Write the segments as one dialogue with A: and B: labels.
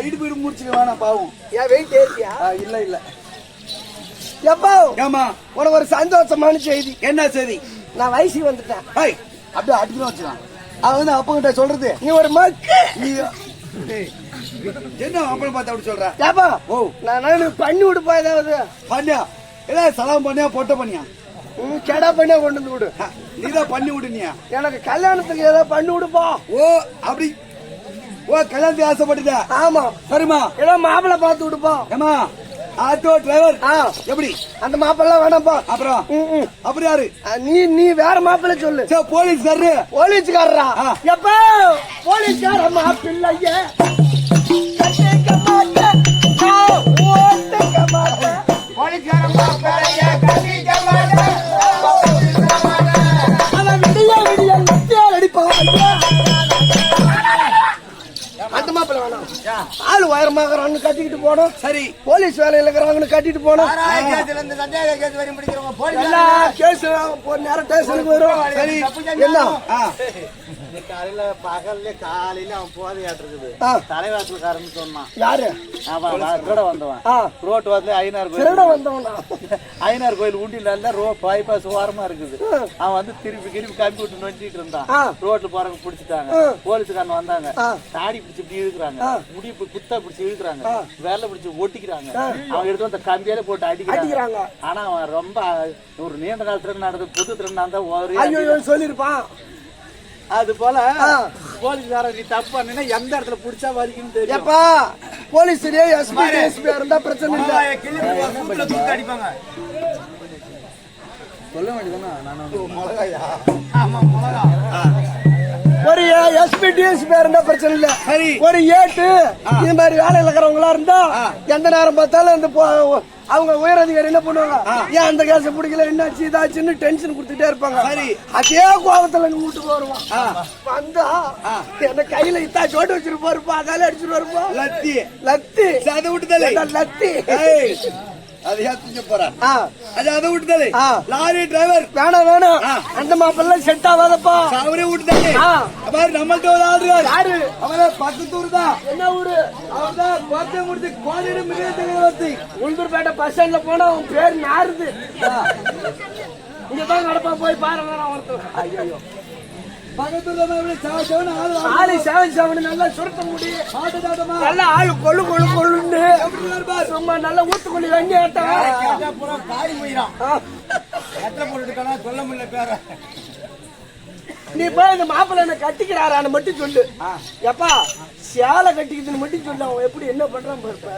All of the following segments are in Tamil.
A: இடுப்பு முடிச்சுக்க வேணாம் பாவம்.
B: ஏன் வெயிட் ஏறியா?
A: இல்ல இல்ல.
B: எப்போ உனக்கு ஒரு சந்தோஷமான செய்தி.
A: என்ன செய்தி?
B: நான் வயசு வந்துட்டேன்.
A: அப்படியே அடிக்கணும் வச்சுக்கலாம். அவன் வந்து அப்ப கிட்ட சொல்றது
B: நீ ஒரு மக்கு.
A: என்ன அப்படி பார்த்து அப்படி சொல்ற?
B: ஏப்பா நான் பண்ணி விடுப்பா. ஏதாவது
A: பண்ணியா? ஏதாவது சலாம் பண்ணியா பொட்ட பண்ணியா?
B: கெடா பண்ணியா கொண்டு வந்து விடு.
A: நீதான் பண்ணி விடுனியா?
B: எனக்கு கல்யாணத்துக்கு ஏதாவது பண்ணி விடுப்பா.
A: ஓ அப்படி. ஓ கல்யாணத்துக்கு ஆசைப்பட்டுத?
B: ஆமா.
A: சரிமா
B: ஏதாவது மாப்பிள்ளை பார்த்து விடுப்பா.
A: ஏமா ஆட்டோ டிரைவர் எப்படி?
B: அந்த மாப்பிள்ளை வேணாம்ப்பா.
A: அப்புறம் அப்புறம் யாரு?
B: நீ வேற மாப்பிள்ளை சொல்லு.
A: போலீஸ்காரரு.
B: போலீஸ்காரரா? எப்ப போலீஸ்கார மாப்பிள்ளைய கட்டிக்க மாட்டேன் ஓட்டுக்க மாட்டேன். போலீஸ்கார மாப்பிள்ளைய கட்டிக்க மாட்டேன். அவன் விடிய விடிய நெத்தியால் அடிப்பான். அந்த மாப்பிள்ள வேணாம். ஆளு உயரமாகறான்னு கட்டிக்கிட்டு போனோம். சரி. போலீஸ் வேலையில இருக்கிறவங்க கட்டிட்டு போனோம். எல்லா கேஸ் நேரம் ஸ்டேஷனுக்கு வரும். சரி என்ன
C: காலையில பகல்ல காலையில அவன் போதையாட்டு இருக்குது. தலைவாசல்காரன்னு சொன்னான்.
B: யாரு?
C: திருட வந்தவன். ரோட்டு வாசல ஐயனார் கோயில் ஊண்டில பைபாஸ் ஓரமா இருக்குது. அவன் வந்து திருப்பி கம்பி விட்டு நொஞ்சிட்டு இருந்தான். ரோட்ல போறவங்க பிடிச்சிட்டாங்க. போலீஸ்காரன் வந்தாங்க. தாடி பிடிச்சி இப்படி இழுக்கிறாங்க. முடி குத்தா பிடிச்சி இழுக்கிறாங்க. வேலை பிடிச்சி ஒட்டிக்கிறாங்க. அவன் எடுத்து அந்த கம்பியால போட்டு அடிக்கிறாங்க. ஆனா அவன் ரொம்ப ஒரு நீண்ட கால திறன் நடந்தது. புது திறன் தான்
B: சொல்லிருப்பான்.
C: அது போல போலீஸ்காரன் நீ தப்பு பண்ணா எந்த இடத்துல புடிச்சா வலிக்குன்னு தெரியும்.
B: போலீஸ் எஸ்பி இருந்தா பிரச்சனை இல்ல.
C: அடிப்பாங்க. சொல்ல வேண்டியதானா?
B: ஒரு எஸ்பி டிஎஸ்பி இருந்தா பிரச்சனை இல்ல. ஒரு ஏட்டு இது மாதிரி வேலையில இருக்கிறவங்களா இருந்தா எந்த நேரம் பார்த்தாலும் இந்த அவங்க உயரதிகாரி என்ன பண்ணுவாங்க? ஏன் அந்த கேஸ் பிடிக்கல, என்னாச்சு இதாச்சுன்னு டென்ஷன் கொடுத்துட்டே இருப்பாங்க. அதே கோபத்துல வீட்டுக்கு வருவான். வந்தா என்ன கையில இத்தா சோட்டு வச்சிருப்பா இருப்பா, அதால அடிச்சுட்டு வருப்பா. லத்தி லத்தி அதை விட்டுதலே லத்தி
A: அதை போறான். அதை விட்டுதலே லாரி டிரைவர்
B: வேணாம். அந்த மாப்பிள்ள செட் ஆகாதப்பா.
A: அவரே விட்டுதலே. நம்மள்ட்ட ஒரு ஆள் யாரு? அவரே பக்கத்தூர் தான். என்ன ஊரு? அவர்தான் கோட்டை முடிச்சு கோடிடு மிக
B: உளுந்தூர்பேட்டை பஸ் ஸ்டாண்ட்ல போனா அவன் பேர் நாருது. இங்கதான் நடப்பா போய் பாருங்க. ஐயோ
A: பக்கத்துல
B: நல்லா சுருட்ட முடியும். நல்லா ஆளு கொள்ளு கொள்ளு கொள்ளுன்னு சும்மா நல்லா ஊத்துக்கொள்ளி வெண்ணி
C: காடி போயிடும். சொல்ல முடியல பேர.
B: நீ போய் இந்த மாப்பிள்ள என்ன கட்டிக்கிறாரான்னு மட்டும் சொல்லு. எப்பா சேலை கட்டிக்கிறதுன்னு மட்டும் சொல்லு. அவன் எப்படி என்ன பண்றான் பாருப்ப.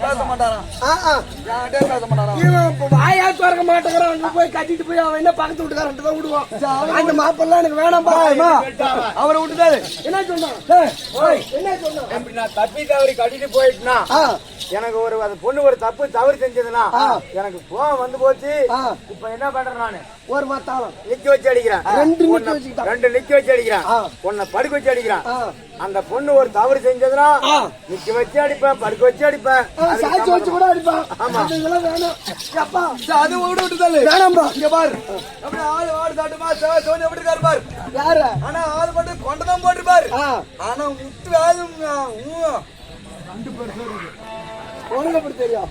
A: பேச மாட்டான்.
B: வாயா திறக்க மாட்டேங்கிறான். போய் கட்டிட்டு போய் அவன் என்ன பக்கத்து விட்டுக்காரன் தான் விடுவான். அந்த மாப்பிள்ள எனக்கு வேணாம்.
A: அவரை விட்டுட்டாரு.
B: என்ன சொன்னான்?
C: நான் தப்பி தவறி கட்டிட்டு போயிட்டுனா எனக்கு ஒரு பொண்ணு ஒரு தவறு செஞ்சதுன்னா எனக்கு கோவம் வந்து போச்சு. இப்ப என்ன பண்றேன்? நானு
B: ஒரு மத்தாளம்
C: நிக்க வச்சு அடிக்கிறேன். ரெண்டு நிக்க வச்சு அடிக்கிறேன். பொண்ணை படுக்க வச்சு அடிக்கிறான். அந்த பொண்ணு ஒரு தவறு செஞ்சதுன்னா நிக்க வச்சு அடிப்பேன்.
A: அடிப்பேன், படுக்க வச்சு அடிப்பேன்,
B: சாய்ச்சி வச்சு கூட அடிப்பான். இதெல்லாம் வேணும். அப்பா
A: அது விட்டுதல்
B: வேணாம்பா.
A: இங்க பாரு, அப்படியே ஆளு ஆடு தாட்டுமா சோனி எப்படி இருக்காரு பாரு.
B: யாரு?
A: ஆனா ஆளு மட்டும் கொண்டதான் போட்டுருப்பாரு. ஆனா முட்டு வேலும்
B: உனக்கு எப்படி தெரியும்?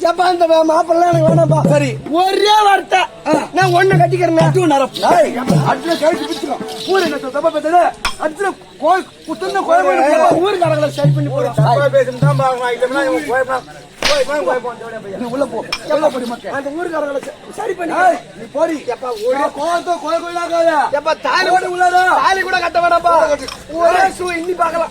B: ஏப்பா இந்த மாப்பிள்ள எனக்கு வேணாம்பா.
A: சரி,
B: ஒரே வார்த்தை நான் ஒண்ணு கட்டிக்கிறேன்.
A: அட்ல கழிச்சு பிடிச்சிடும். ஊரு என்ன தப்பா பேசுறது? அட்ல குத்துன
B: ஊருக்காரங்களை சரி பண்ணி போறேன்.
A: தப்பா பேசுன்னு தான் பாக்கலாம். இல்லைன்னா இவன் போய்ப்பான்.
B: உள்ள போ. அந்த ஊருக்காரங்களை சரி பண்ணி
A: நீ போடி. ஒரே கோலத்தோ கோயிலாக்காத.
B: எப்பா தாலி கூட உள்ளார தாலி கூட கட்ட வேணாம்பா. ஒரே ஷூ இன்னி பார்க்கலாம்.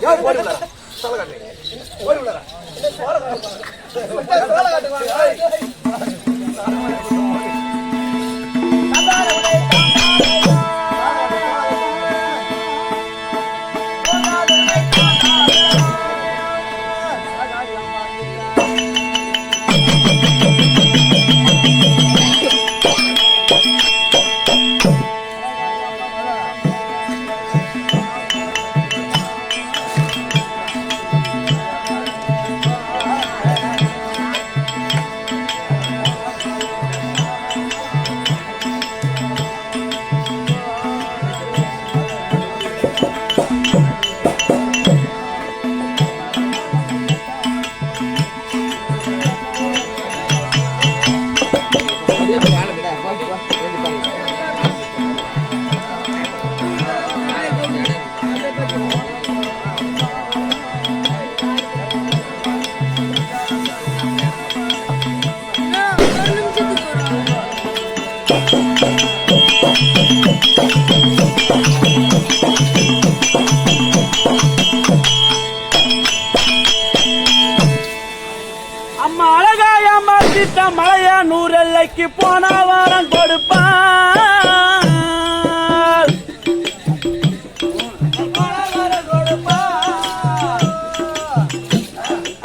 C: அம்மா அழகாய மாத்திட்ட மழையா 100 எல்லைக்கு போனா வாரம் கொடுப்பான்.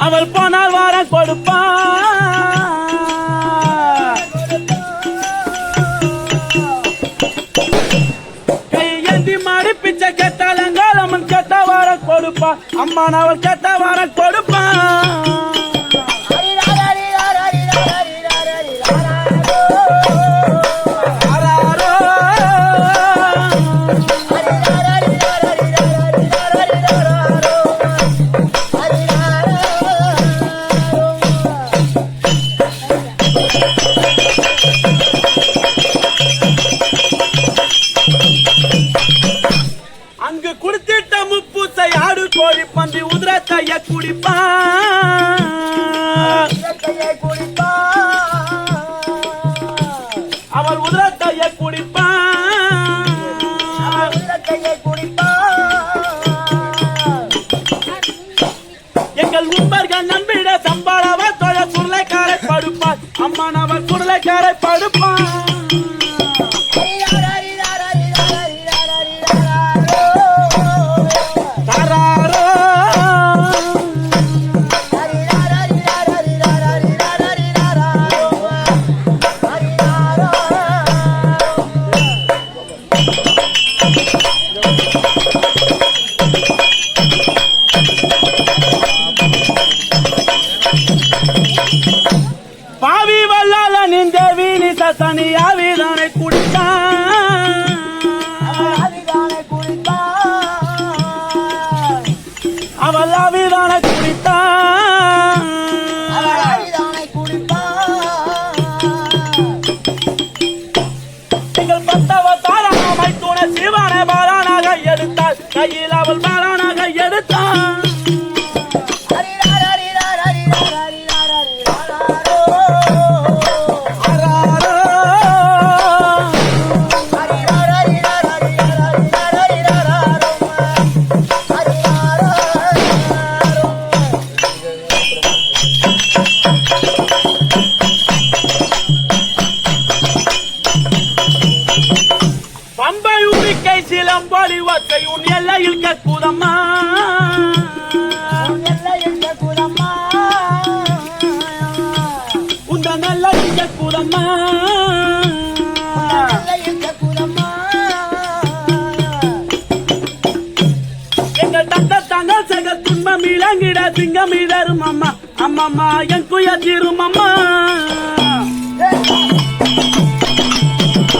C: அவள் போனால் வாரம் கொடுப்பான். கையேந்தி மாடி பிச்சை கேட்டாலங்காலம்மன் கேட்ட வாரம் கொடுப்பான். அம்மா அவள் கேட்ட வாரம் கொடுப்பான். அங்கு குடுத்திட்ட முப்பூசை ஆடு கோழி பந்தி உதிரத்தைய குடிப்பான். அவள் உதிரத்தைய குடிப்பான். எங்கள் உம்பர்கள் நம்பிட சம்பாளவ தொழ சுருளைக்காரை படுப்பார். அம்மா அவள் சுருளைக்காரை படுப்பான். பாவி வல்லால நின்ற வீணி சனியாவிதானை குடித்தான். அவள் அவிதானை குடித்தான். எங்கள் பத்தவ தாராமை துணை சிவானை பாலானாக எடுத்தாள். கையில் அவள் பாலானாக எடுத்தான். பம்பை உரிக்கை சிலம்பொலி ஒற்றை உன் எல்லையில் கற்குதம்மா. உந்த நல்லையில் கற்குதம்மா. எங்கள் தந்த தங்கள் செகல் துன்பம்
D: சிங்கம் இளங்கிட சிங்கம் இதரும் அம்மா அம்மம்மா என் குய தீரும் அம்மா